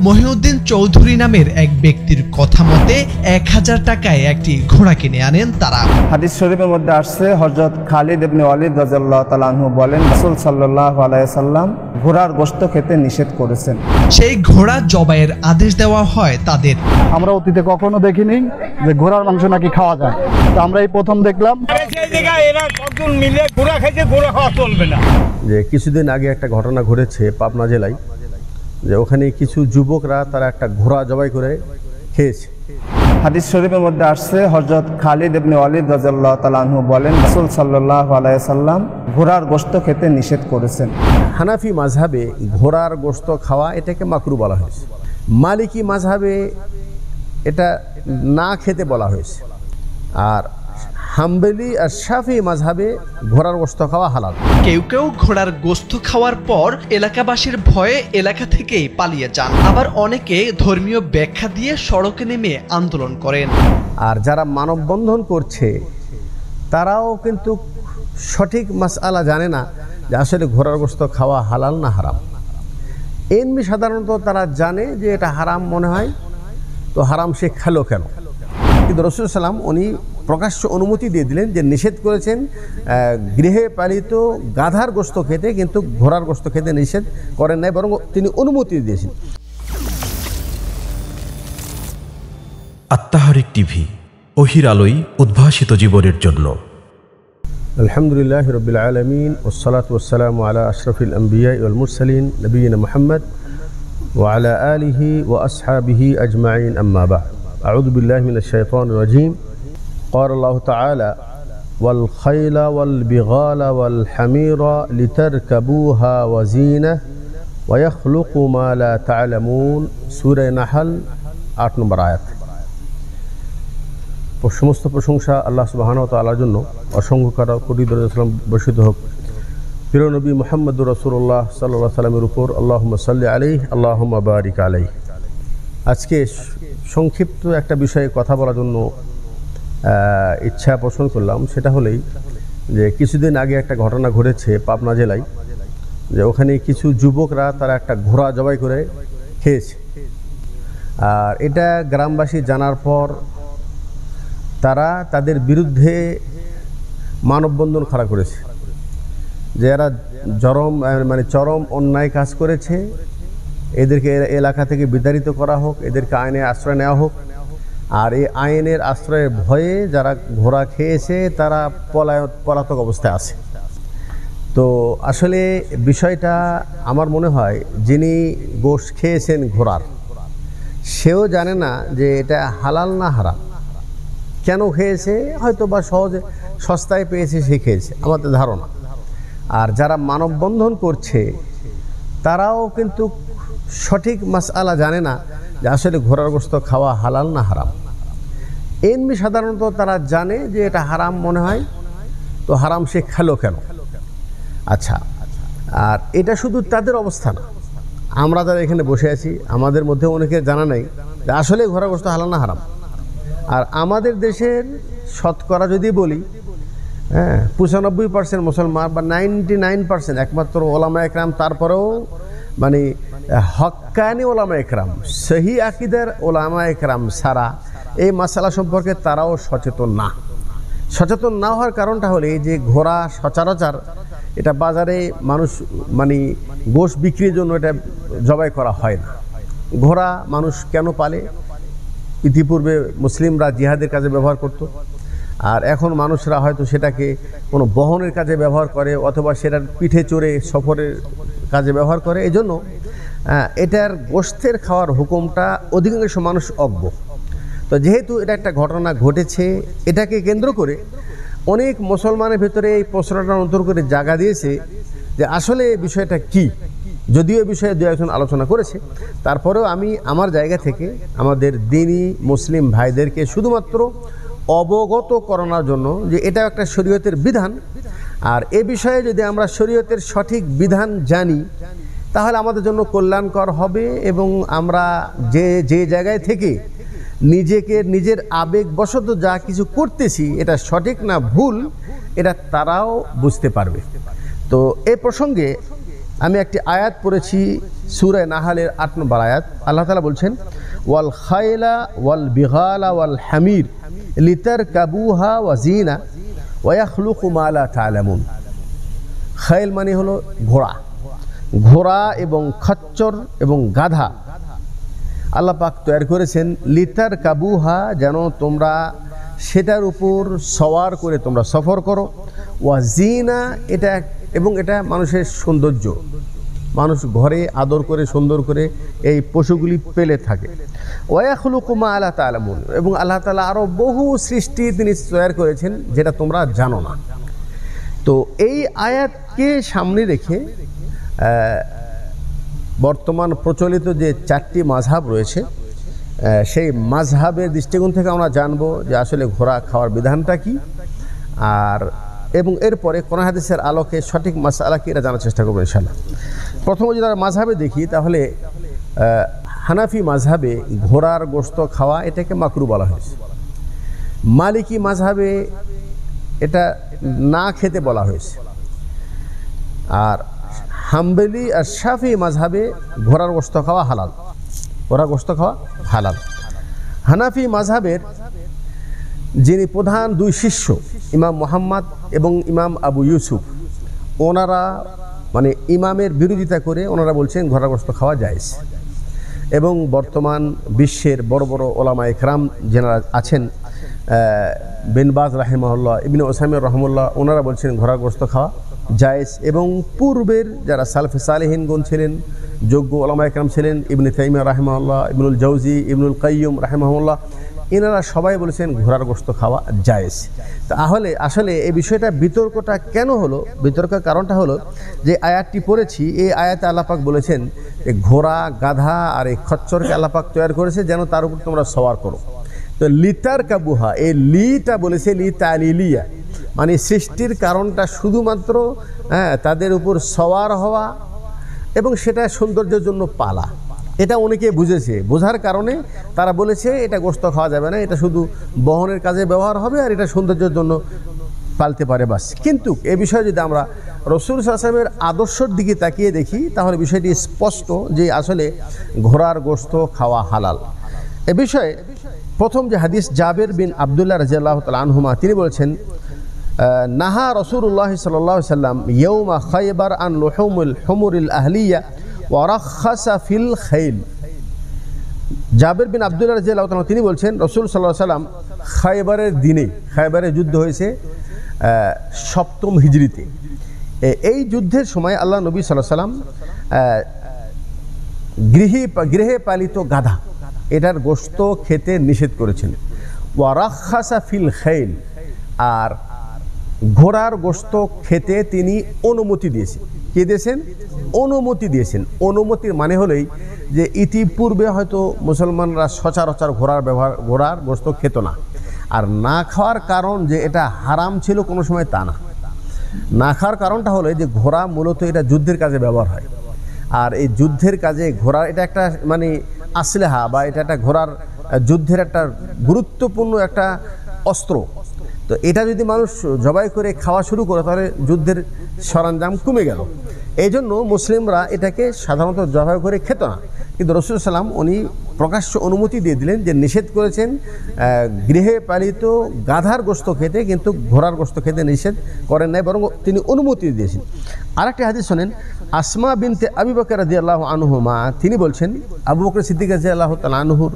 মহিউদ্দিন চৌধুরী নামের এক ব্যক্তির কথা মতে 1000 টাকায় একটি ঘোড়া কিনে আনেন তারা। হাদিস শরীফের মধ্যে আসছে, হযরত খালিদ ইবনে ওয়ালিদ রাদিয়াল্লাহু তাআলা আনহু বলেন, রাসূল সাল্লাল্লাহু আলাইহি সাল্লাম ঘোড়ার গোশত খেতে নিষেধ করেছেন। সেই ঘোড়া জবাইয়ের আদেশ দেওয়া হয় তাদের। আমরা অতীতে কখনো দেখিনি যে ঘোড়ার মাংস নাকি খাওয়া যায়, তো আমরা এই প্রথম দেখলাম। যে কিছুদিন আগে একটা ঘটনা ঘটেছে পাবনা জেলায়, যে ওখানে কিছু যুবকরা তারা একটা ঘোড়া জবাই করে খেয়েছে। হাদিস শরীফের মধ্যে আসছে, হযরত খালিদ ইবনে ওয়ালিদ রাদিয়াল্লাহু তাআলা আনহু বলেন, রাসূল সাল্লাল্লাহু আলাইহি সাল্লাম ঘোড়ার গোশত খেতে নিষেধ করেছেন। হানাফি মাযহাবে ঘোড়ার গোশত খাওয়া এটাকে মাকরু বলা হয়েছে। মালিকি মাযহাবে এটা না খেতে বলা হয়েছে। আর হাম্বলি আর শাফি মাযহাবে ঘোড়ার গোশত খাওয়া হালাল। কেউ কেউ ঘোড়ার গোশত খাওয়ার পর এলাকাবাসীর ভয়ে এলাকা থেকেই পালিয়ে যান, আবার অনেকে ধর্মীয় ব্যাখ্যা দিয়ে সড়কে নেমে আন্দোলন করেন। আর যারা মানববন্ধন করছে তারাও কিন্তু সঠিক মাসআলা জানে না যে আসলে ঘোড়ার গোশত খাওয়া হালাল না হারাম। এমনি সাধারণত তারা জানে যে এটা হারাম মনে হয়, তো হারাম সে খেলো কেন। কিন্তু রাসূল সাল্লাম উনি প্রকাশ্য অনুমতি দিয়ে দিলেন, যে নিষেধ করেছেন গৃহে পালিত গাধার গোশত খেতে, কিন্তু ঘোড়ার গোশত খেতে নিষেধ করেন নাই, বরং তিনি অনুমতি দিয়েছেন। আত্মাহারিক টিভি, ওহির আলোয় উদ্ভাসিত জীবনের জন্য। আলহামদুলিল্লাহ রাব্বিল আলামিন, ওয়াসসালাতু ওয়াসসালামু আলা আশরাফিল আম্বিয়া ওয়াল মুরসালিন নবিয়িনা মুহাম্মদ ওয়া আলা আলিহি ওয়া আসহাবিহি আজমাইন, আম্মা বা'দ। আউযু বিল্লাহি মিনাশ শাইতানির রাজীম। قال الله تعالى والخيل والبغال والحمير لتركبوها وزينة ويخلق ما لا تعلمون। সূরা নাহল 8 নম্বর আয়াত। সমস্ত প্রশংসা আল্লাহ সুবহানাহু ওয়া তাআলার জন্য, অসংখ্য কোটি দরুদ সালাম বর্ষিত হোক প্রিয় নবী মুহাম্মদুর রাসূলুল্লাহ সাল্লাল্লাহু আলাইহি ওয়াসাল্লামের উপর। আল্লাহুম্মা সাল্লি আলাইহি আল্লাহুম্মা বারিক আলাইহি। আজকে সংক্ষিপ্ত একটা বিষয়ে কথা বলার জন্য ইচ্ছা পোষণ করলাম। সেটা হলেই যে কিছুদিন আগে একটা ঘটনা ঘটেছে পাবনা জেলায়, যে ওখানে কিছু যুবকরা তারা একটা ঘোড়া জবাই করে খেয়েছে। আর এটা গ্রামবাসী জানার পর তারা তাদের বিরুদ্ধে মানববন্ধন খাড়া করেছে, যে এরা চরম অন্যায় কাজ করেছে, এদেরকে এলাকা থেকে বিতাড়িত করা হোক, এদেরকে আইনে আশ্রয় নেওয়া হোক। আর এই আইনের আশ্রয়ের ভয়ে যারা ঘোড়া খেয়েছে তারা পলাতক অবস্থায় আছে। তো আসলে বিষয়টা আমার মনে হয় যিনি গোশত খেয়েছেন ঘোড়ার, সেও জানে না যে এটা হালাল না হারাম। কেন খেয়েছে? হয়তো বা সহজে সস্তায় পেয়েছে সে খেয়েছে, আমাদের ধারণা। আর যারা মানববন্ধন করছে তারাও কিন্তু সঠিক মাসআলা জানে না যে আসলে ঘোড়ার গোশত খাওয়া হালাল না হারাম। এমনি সাধারণত তারা জানে যে এটা হারাম মনে হয়, তো হারাম সে খেলো কেন। আচ্ছা, আর এটা শুধু তাদের অবস্থা না, আমরা যারা এখানে বসে আছি আমাদের মধ্যে অনেকে জানা নাই যে আসলে ঘোড়ার গোশত হালাল না হারাম। আর আমাদের দেশের শতকরা যদি বলি 95% মুসলমান বা 99% একমাত্র ওলামা একরাম, তারপরেও হক্কানি ওলামা একরাম, সহি আকিদার ওলামা একরাম ছাড়া এই মাসালা সম্পর্কে তারাও সচেতন না। সচেতন না হওয়ার কারণটা হলে যে ঘোড়া সচরাচর এটা বাজারে মানুষ গোশত বিক্রির জন্য এটা জবাই করা হয় না। ঘোড়া মানুষ কেন পালে? ইতিপূর্বে মুসলিমরা জিহাদের কাজে ব্যবহার করত, আর এখন মানুষরা হয়তো সেটাকে কোনো বহনের কাজে ব্যবহার করে, অথবা সেটার পিঠে চড়ে সফরের কাজে ব্যবহার করে। এই জন্য এটার গোশতের খাওয়ার হুকুমটা অধিকাংশ মানুষ অজ্ঞ। তো যেহেতু এটা একটা ঘটনা ঘটেছে, এটাকে কেন্দ্র করে অনেক মুসলমানের ভেতরে এই প্রশ্নটা অন্তর করে জায়গা দিয়েছে যে আসলে বিষয়টা কি। যদিও এই বিষয়ে দু একজন আলোচনা করেছে, তারপরেও আমি আমার জায়গা থেকে আমাদের দ্বীনি মুসলিম ভাইদেরকে শুধুমাত্র অবগত করানোর জন্য যে এটা একটা শরীয়তের বিধান। আর এ বিষয়ে যদি আমরা শরীয়তের সঠিক বিধান জানি তাহলে আমাদের জন্য কল্যাণকর হবে, এবং আমরা যে জায়গায় থেকে নিজেকে নিজের আবেগবশত যা কিছু করতেছি এটা সঠিক না ভুল, এটা তারাও বুঝতে পারবে। তো এ প্রসঙ্গে আমি একটি আয়াত পড়েছি সূরা নাহালের ৮ নম্বর আয়াত। আল্লাহ তাআলা বলছেন, ওয়াল খায়লা ওয়াল বিগালা ওয়াল হামির লিতারকাবুহা ওয়া জিনা ওয়া ইয়াখলুকু মা লা তা'লামুন। খায়ল মানে হলো ঘোড়া, ঘোড়া এবং খচ্চর এবং গাধা আল্লাহ পাক তৈরি করেছেন লিতার কাবুহা, যেন তোমরা সেটার উপর সওয়ার করে তোমরা সফর করো। ওয়া জিনা, এটা এবং এটা মানুষের সৌন্দর্য, মানুষ ঘরে আদর করে সুন্দর করে এই পশুগুলি পেলে থাকে। ওয়া ইয়াখলুকু মা লা তা'লামুন, এবং আল্লাহ তাআলা আরও বহু সৃষ্টি তিনি তৈরি করেছেন যেটা তোমরা জানো না। তো এই আয়াতকে সামনে রেখে বর্তমান প্রচলিত যে 4টি মাযহাব রয়েছে, সেই মাযহাবের দৃষ্টিকোণ থেকে আমরা জানবো যে আসলে ঘোড়া খাওয়ার বিধানটা কি, আর এবং এরপরে কোরআন হাদিসের আলোকে সঠিক মাসআলা কি এটা জানার চেষ্টা করবো ইনশাআল্লাহ। প্রথমে যদি আমরা মাযহাবে দেখি, তাহলে হানাফি মাযহাবে ঘোড়ার গোশত খাওয়া এটাকে মাকরু বলা হয়েছে। মালিকি মাযহাবে এটা না খেতে বলা হয়েছে। আর হাম্বলি আর শাফি মাযহাবে ঘোড়ার গোশত খাওয়া হালাল, ঘোড়ার গোশত খাওয়া হালাল। হানাফি মাযহাবের যিনি প্রধান 2 শিষ্য, ইমাম মুহাম্মদ এবং ইমাম আবু ইউসুফ, ওনারা মানে ইমামের বিরোধিতা করে ওনারা বলছেন ঘোড়ার গোশত খাওয়া জায়েজ। এবং বর্তমান বিশ্বের বড় বড় ওলামায়ে কেরাম যারা আছেন, বিন বাজ রাহিমাহুল্লাহ, ইবনে উসাইমিন রাহিমাহুল্লাহ, ওনারা বলছেন ঘোড়ার গোশত খাওয়া জায়েজ। এবং পূর্বের যারা সালফে সালেহিনগণ ছিলেন, যোগ্য ওলামায়ে কেরাম ছিলেন, ইবনে তাইমিয়া রাহিমাহুল্লাহ, ইবনুল জাওজি, ইবনুল কাইয়ুম রাহিমাহুল্লাহ, এনারা সবাই বলেছেন ঘোড়ার গোশত খাওয়া জায়েজ। তাহলে আসলে এই বিষয়টা বিতর্কটা কেন হলো? বিতর্কের কারণটা হলো যে আয়াতটি পড়েছি, এই আয়াতে আল্লাহ পাক বলেছেন এই ঘোড়া, গাধা আর এই খচ্চরকে আল্লাহ পাক তৈরি করেছে যেন তার উপর তোমরা সওয়ার করো। তো লিতার কাবুহা, এই লিটা বলেছে লি তালিলিয়া, মানে সৃষ্টির কারণটা শুধুমাত্র তাদের উপর সওয়ার হওয়া এবং সেটা সৌন্দর্যের জন্য পালা। এটা অনেকে বুঝেছে, বোঝার কারণে তারা বলেছে এটা গোশত খাওয়া যাবে না, এটা শুধু বহনের কাজে ব্যবহার হবে আর এটা সৌন্দর্যের জন্য পালতে পারে বাস। কিন্তু এ বিষয়ে যদি আমরা রাসূল সাল্লাল্লাহু আলাইহি ওয়াসাল্লামের আদর্শের দিকে তাকিয়ে দেখি, তাহলে বিষয়টি স্পষ্ট যে আসলে ঘোড়ার গোশত খাওয়া হালাল। এ বিষয়ে প্রথম যে হাদিস, জাবের বিন আব্দুল্লাহ রাদিয়াল্লাহু তাআলা আনহুমা, তিনি বলেছেন, নাহা রাসূলুল্লাহ সাল্লাল্লাহু আলাইহি ওয়াসাল্লাম ইয়াউমা খায়বার আন লুহুমুল হুমুরিল আহলিয়া ওয়া রাখাসা ফিল খাইল। জাবের বিন আব্দুল্লাহ রাদিয়াল্লাহু তাআলা তিনি বলছেন, রাসূল সাল্লাল্লাহু আলাইহি ওয়াসাল্লাম খায়বারের দিনে, খায়বারের যুদ্ধ হয়েছে 7ম হিজরিতে, এই যুদ্ধের সময় আল্লাহ নবী সাল্লাল্লাহু আলাইহি ওয়াসাল্লাম গৃহে পালিত গাধা এটার গোশত খেতে নিষেধ করেছেন। ওয়া রাখাসা ফিল খাইল, আর ঘোড়ার গোশত খেতে তিনি অনুমতি দিয়েছেন। কে দিয়েছেন? অনুমতি দিয়েছেন। অনুমতির মানে হলেই যে ইতিপূর্বে হয়তো মুসলমানরা সচরাচর ঘোড়ার গোশত খেত না, আর না খাওয়ার কারণ যে এটা হারাম ছিল কোনো সময় তা না। না খাওয়ার কারণটা হলো যে ঘোড়া মূলত এটা যুদ্ধের কাজে ব্যবহার হয়, আর এই যুদ্ধের কাজে ঘোড়ার এটা একটা মানে আসলেহা বা এটা একটা ঘোড়ার যুদ্ধের একটা গুরুত্বপূর্ণ একটা অস্ত্র। তো এটা যদি মানুষ জবাই করে খাওয়া শুরু করে তাহলে যুদ্ধের সরঞ্জাম কমে গেল। এই জন্য মুসলিমরা এটাকে সাধারণত জবাই করে খেত না, কিন্তু রাসূল সাল্লাম উনি প্রকাশ্য অনুমতি দিয়ে দিলেন যে নিষেধ করেছেন গৃহে পালিত গাধার গোশত খেতে, কিন্তু ঘোড়ার গোশত খেতে নিষেধ করেন নাই, বরং তিনি অনুমতি দিয়েছেন। আরেকটি হাদিস শোনেন, আসমা বিনতে আবু বকর রাদিয়াল্লাহু আনহুমা, তিনি বলছেন, আবু বকর সিদ্দিক রাদিয়াল্লাহু তাআলা আনহুর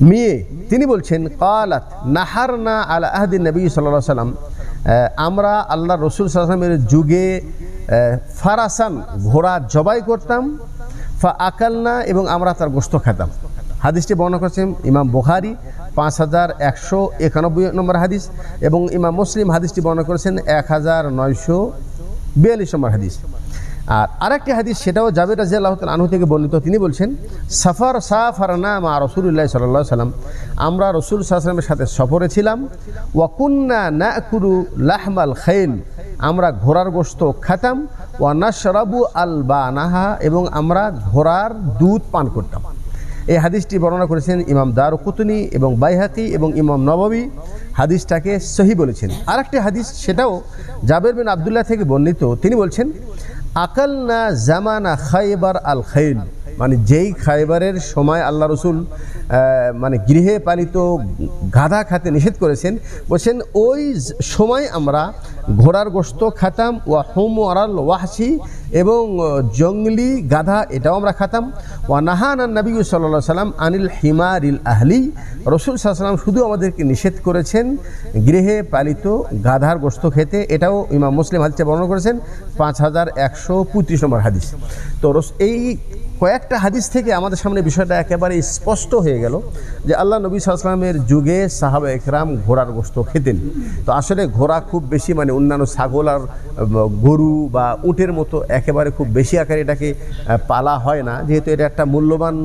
মেয়ে, তিনি বলছেন, কালাত নাহারনা আলা আহদি নবী সাল্লাল্লাহু আলাইহি ওয়াসাল্লাম, আমরা আল্লাহ রাসূল সাল্লাল্লাহু আলাইহি ওয়াসাল্লামের যুগে ফারাসান ঘোড়া জবাই করতাম, ফা আকালনা, এবং আমরা তার গোশত খেতাম। হাদিসটি বর্ণনা করেছেন ইমাম বুখারী 5191 নম্বর হাদিস, এবং ইমাম মুসলিম হাদিসটি বর্ণনা করেছেন 1942 নম্বর হাদিস। আর আরেকটি হাদিস, সেটাও জাবের রাদিয়াল্লাহু তাআলা আনহু থেকে বর্ণিত, তিনি বলছেন, সাফারনা মা রাসূলুল্লাহ সাল্লাল্লাহু আলাইহি ওয়াসাল্লাম, আমরা রাসূল সাল্লাল্লাহু আলাইহি ওয়াসাল্লামের সাথে সফরে ছিলাম। ওয়া কুন্না নাকুলু লাহমাল খাইল, আমরা ঘোড়ার গোশত খেতাম। ওয়া নাশরাবু আলবানাহা, এবং আমরা ঘোড়ার দুধ পান করতাম। এই হাদিসটি বর্ণনা করেছেন ইমাম দারকুতনি এবং বাইহাকি এবং ইমাম নববী, হাদিসটাকে সহি বলেছেন। আরেকটি হাদিস, সেটাও জাবের বিন আব্দুল্লাহ থেকে বর্ণিত, তিনি বলছেন, আকালনা জামানা খাইবার আল খাইল, মানে যেই খাইবারের সময় আল্লাহ রসুল মানে গৃহে পালিত গাধা খেতে নিষেধ করেছেন, বলছেন ওই সময় আমরা ঘোড়ার গোশত খাতাম, ওয়া হুমরাল ওয়াহশি, এবং জঙ্গলি গাধা এটাও আমরা খাতাম। ওয়া নাহানা নবী সাল্লাল্লাহু আলাইহি সাল্লাম আনিল হিমারিল আহলি, রসুল সাল্লাল্লাহু আলাইহি সাল্লাম শুধু আমাদেরকে নিষেধ করেছেন গৃহে পালিত গাধার গোশত খেতে। এটাও ইমাম মুসলিম হাদিসে বর্ণনা করেছেন, 5135 নম্বর হাদিস। তো এই কয়েকটা হাদিস থেকে আমাদের সামনে বিষয়টা একেবারে স্পষ্ট হয়ে গেল যে আল্লাহ নবী সাল্লাল্লাহু আলাইহি ওয়াসাল্লামের যুগে সাহাবা একরাম ঘোড়ার গোশত খেতেন। তো আসলে ঘোড়া খুব বেশি মানে অন্যান্য ছাগল আর গরু বা উটের মতো একেবারে খুব বেশি আকারে এটাকে পালা হয় না, যেহেতু এটা একটা মূল্যবান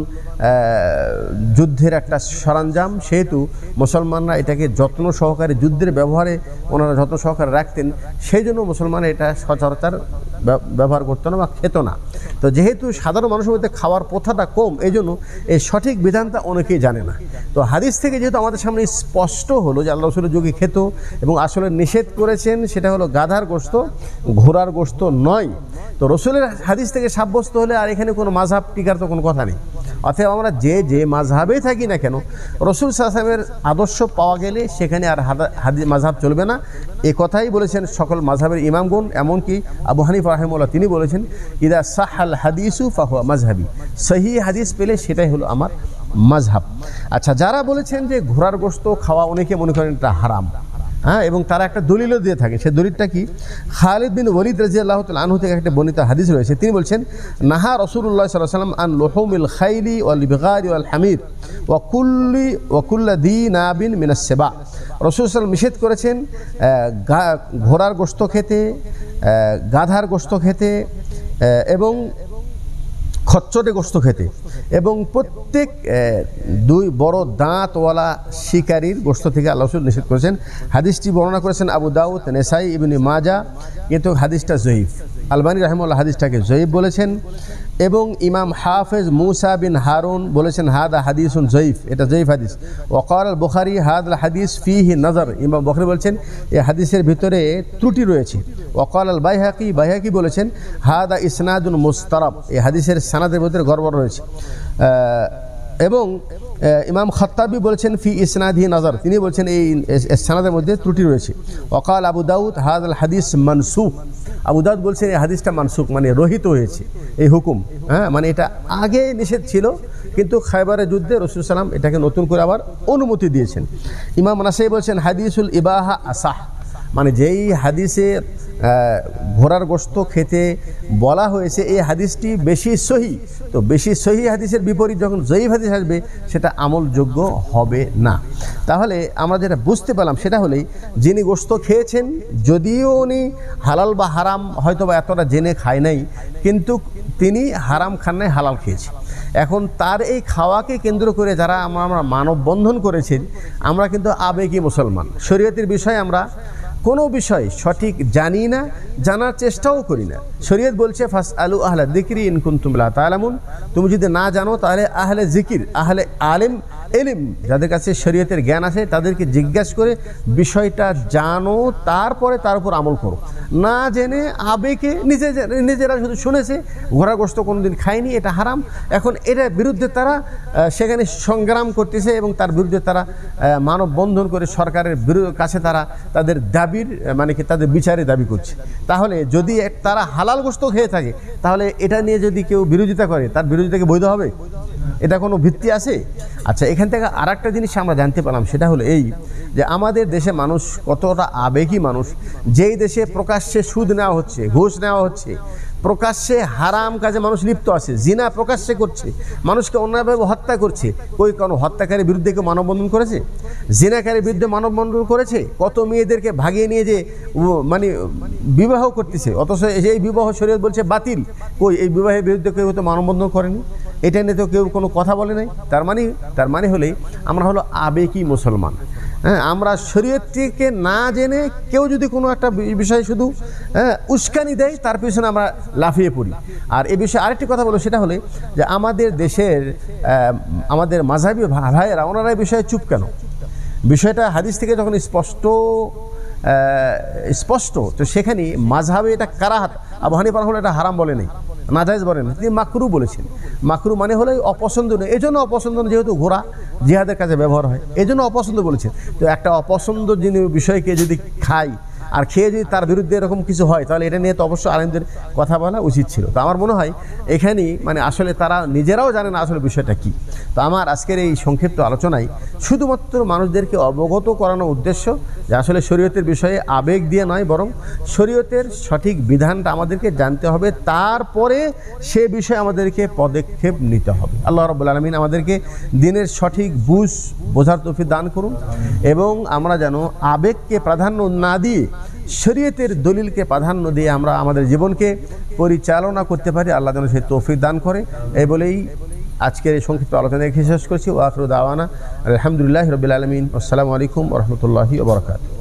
যুদ্ধের একটা সরঞ্জাম, সেহেতু মুসলমানরা এটাকে যত্ন সহকারে যুদ্ধের ব্যবহারে ওনারা যত্ন সহকারে রাখতেন, সেই জন্য মুসলমানরা এটা সচরাচর ব্যবহার করতো না বা খেত না। তো যেহেতু সাধারণ মানুষের মধ্যে খাওয়ার প্রথাটা কম, এই জন্য এই সঠিক বিধানটা অনেকেই জানে না। তো হাদিস থেকে যেহেতু আমাদের সামনে স্পষ্ট হলো যে আল্লাহ রাসূলের যুগে খেত এবং আসলে নিষেধ করেছেন সেটা হলো গাধার গোশত, ঘোড়ার গোশত নয়। তো রসুলের হাদিস থেকে সাব্যস্ত হলে আর এখানে কোনো মাযহাব টিকার তো কোনো কথা নেই। অতএব আমরা যে মাযহাবেই থাকি না কেন, রসুল সাল্লাল্লাহু আলাইহি ওয়াসাল্লামের আদর্শ পাওয়া গেলে সেখানে আর মাযহাব চলবে না। এ কথাই বলেছেন সকল মাযহাবের ইমামগণ, এমনকি আবু হানিফা রাহিমাহুল্লাহ তিনি বলেছেন, ইদা সাহাল হাদিসু ফাহুয়া মাযহাবি, সহিহ হাদিস পেলে সেটাই হলো আমার মাযহাব। আচ্ছা, যারা বলেছেন যে ঘোড়ার গোশত খাওয়া, অনেকে মনে করেন এটা হারাম, হ্যাঁ, এবং তারা একটা দলিলও দিয়ে থাকে। সেই দলিলটা কি? খালিদ বিন ওয়ালিদ রাদিয়াল্লাহু তাআলা আনহু থেকে একটা বর্ণিত হাদিস রয়েছে। তিনি বলছেন, নাহা রাসূলুল্লাহ সাল্লাল্লাহু আলাইহি ওয়াসাল্লাম আন লুহুমিল খাইলি ওয়াল বিগারি ওয়াল হামির ওয়া কুল্লি দীনাবিন মিনাস সিবা। রাসূল সাল্লাল্লাহু আলাইহি ওয়াসাল্লাম নিষেধ করেছেন ঘোড়ার গোশত খেতে, গাধার গোশত খেতে এবং খচ্চরে গোশত খেতে, এবং প্রত্যেক দুই বড় দাঁতওয়ালা শিকারীর গোশত থেকে আল্লাহ রাসূল নিষেধ করেছেন। হাদিসটি বর্ণনা করেছেন আবু দাউদ, নেসাই, ইবনে মাজাহ, কিন্তু হাদিসটা জয়ীফ। আলবানী রাহিমাহুল্লাহ হাদিসটাকে জয়ীফ বলেছেন, এবং ইমাম হাফেজ মুসা বিন হারুন বলেছেন হাদা হাদিসুন জয়ীফ, এটা জয়ীফ হাদিস। ওয়াকাল আল বুখারী হাদাল হাদিস ফিহি নজর, ইমাম বুখারী বলছেন এই হাদিসের ভিতরে ত্রুটি রয়েছে। ওয়াকাল আল বাইহাকি বলেছেন হাদা ইসনাদুন মুস্তারাব, এই হাদিসের সানাদের ভিতরে গড়বড় রয়েছে। এবং ইমাম খাত্তাবি বলেছেন ফি ইসনাদি নজর, তিনি বলছেন এই সানাদের মধ্যে ত্রুটি রয়েছে। ওয়াকাল আবু দাউদ হাদাল হাদিস মানসুখ, আবু দাউদ বলছেন এই হাদিসটা মানসুখ, মানে রহিত হয়েছে এই হুকুম, হ্যাঁ, মানে এটা আগে নিষেধ ছিল, কিন্তু খায়বারের যুদ্ধে রাসূল সাল্লাল্লাহু আলাইহি ওয়াসাল্লাম এটাকে নতুন করে আবার অনুমতি দিয়েছেন। ইমাম নাসাই বলছেন হাদিসুল ইবাহা আসাহ, মানে যেই হাদিসে ঘোড়ার গোশত খেতে বলা হয়েছে এই হাদিসটি বেশি সহি। তো বেশি সহি হাদিসের বিপরীত যখন জয়ীফ হাদিস আসবে সেটা আমলযোগ্য হবে না। তাহলে আমরা যেটা বুঝতে পারলাম সেটা হলেই, যিনি গোশত খেয়েছেন যদিও উনি হালাল বা হারাম হয়তো বা এতটা জেনে খায় নাই, কিন্তু তিনি হারাম খান নাই, হালাল খেয়েছে। এখন তার এই খাওয়াকে কেন্দ্র করে যারা আমরা মানববন্ধন করেছি, আমরা কিন্তু আবেগী মুসলমান। শরীয়তের বিষয়ে আমরা কোনো বিষয় সঠিক জানি না, জানার চেষ্টাও করি না। শরীয়ত বলছে ফাসআলু আহলা যিকরি ইন কুনতুম লা তা'লামুন, তুমি যদি না জানো তাহলে আহলে জিকির, আহলে আলিম, এলিম, যাদের কাছে শরীয়তের জ্ঞান আছে তাদেরকে জিজ্ঞাসা করে বিষয়টা জানো, তারপরে তার উপর আমল করো। না জেনে আবেগে নিজেরা শুধু শুনেছে ঘোড়ার গোশত কোনোদিন খায়নি, এটা হারাম, এখন এটার বিরুদ্ধে তারা সেখানে সংগ্রাম করতেছে এবং তার বিরুদ্ধে তারা মানববন্ধন করে সরকারের কাছে তারা তাদের দাবির মানে কি তাদের বিচারে দাবি করছে। তাহলে যদি তারা হালাল গোশত খেয়ে থাকে, তাহলে এটা নিয়ে যদি কেউ বিরোধিতা করে, তার বিরোধিতাকে বৈধ হবে? এটা কোনো ভিত্তি আছে? আচ্ছা, এখান থেকে আর একটা জিনিস আমরা জানতে পারলাম, সেটা হলো এই যে আমাদের দেশে মানুষ কতটা আবেগী মানুষ। যেই দেশে প্রকাশ্যে সুদ নেওয়া হচ্ছে, ঘুষ নেওয়া হচ্ছে, প্রকাশ্যে হারাম কাজে মানুষ লিপ্ত আছে, জিনা প্রকাশ্যে করছে, মানুষকে অন্যায়ভাবে হত্যা করছে, কোনো হত্যাকারীর বিরুদ্ধে কেউ মানববন্ধন করেছে? জিনাকারীর বিরুদ্ধে মানববন্ধন করেছে? কত মেয়েদেরকে ভাগিয়ে নিয়ে যে মানে বিবাহ করতেছে, অথচ এই বিবাহ শরীয়ত বলছে বাতিল। কই এই বিবাহের বিরুদ্ধে কেউ তো মানববন্ধন করেনি, এটা নিয়ে তো কেউ কোনো কথা বলে নাই। তার মানে হলেই আমরা হলো আবেগী মুসলমান। হ্যাঁ, আমরা শরীয়তকে না জেনে কেউ যদি কোনো একটা বিষয়ে শুধু উস্কানি দেয়, তার পিছনে আমরা লাফিয়ে পড়ি। আর এই বিষয়ে আরেকটি কথা বলো, সেটা হলে যে আমাদের দেশের আমাদের মাযহাবী ভাইয়েরা ওনারা এই বিষয়ে চুপ কেন? বিষয়টা হাদিস থেকে যখন স্পষ্ট স্পষ্ট। তো সেখানে মাযহাবে এটা কারাহাত, আবু হানিফা রাহিমাহুল্লাহ এটা হারাম বলে নেই, নাজায়েজ বলেন, তিনি মাকরু বলেছেন। মাকরু মানে হলো অপছন্দনীয়, এই জন্য অপছন্দনীয় যেহেতু ঘোড়া জিহাদের কাজে ব্যবহার হয়, এই জন্য অপছন্দ বলেছেন। তো একটা অপছন্দনীয় বিষয়কে যদি খাই আর খেয়ে যদি তার বিরুদ্ধে এরকম কিছু হয়, তাহলে এটা নিয়ে তো অবশ্যই আলেমদের কথা বলা উচিত ছিল। তো আমার মনে হয় এখানেই মানে আসলে তারা নিজেরাও জানে না আসলে বিষয়টা কী। তো আমার আজকের এই সংক্ষিপ্ত আলোচনায় শুধুমাত্র মানুষদেরকে অবগত করানোর উদ্দেশ্য যে আসলে শরীয়তের বিষয়ে আবেগ দিয়ে নয়, বরং শরীয়তের সঠিক বিধানটা আমাদেরকে জানতে হবে, তারপরে সে বিষয়ে আমাদেরকে পদক্ষেপ নিতে হবে। আল্লাহ রাব্বুল আলামিন আমাদেরকে দিনের সঠিক বোঝার তৌফিক দান করুন, এবং আমরা যেন আবেগকে প্রাধান্য না দিয়ে শরীয়তের দলিলকে প্রাধান্য দিয়ে আমরা আমাদের জীবনকে পরিচালনা করতে পারি। আল্লাহ যেন সেই তৌফিক দান করে। এই বলেই আজকের এই সংক্ষিপ্ত আলোচনা এখানে শেষ করছি। ওয়া আখিরু দাওয়ানা আলহামদুলিল্লাহি রাব্বিল আলামিন। আসসালামু আলাইকুম ওয়া রাহমাতুল্লাহি ওয়া বারাকাতুহু।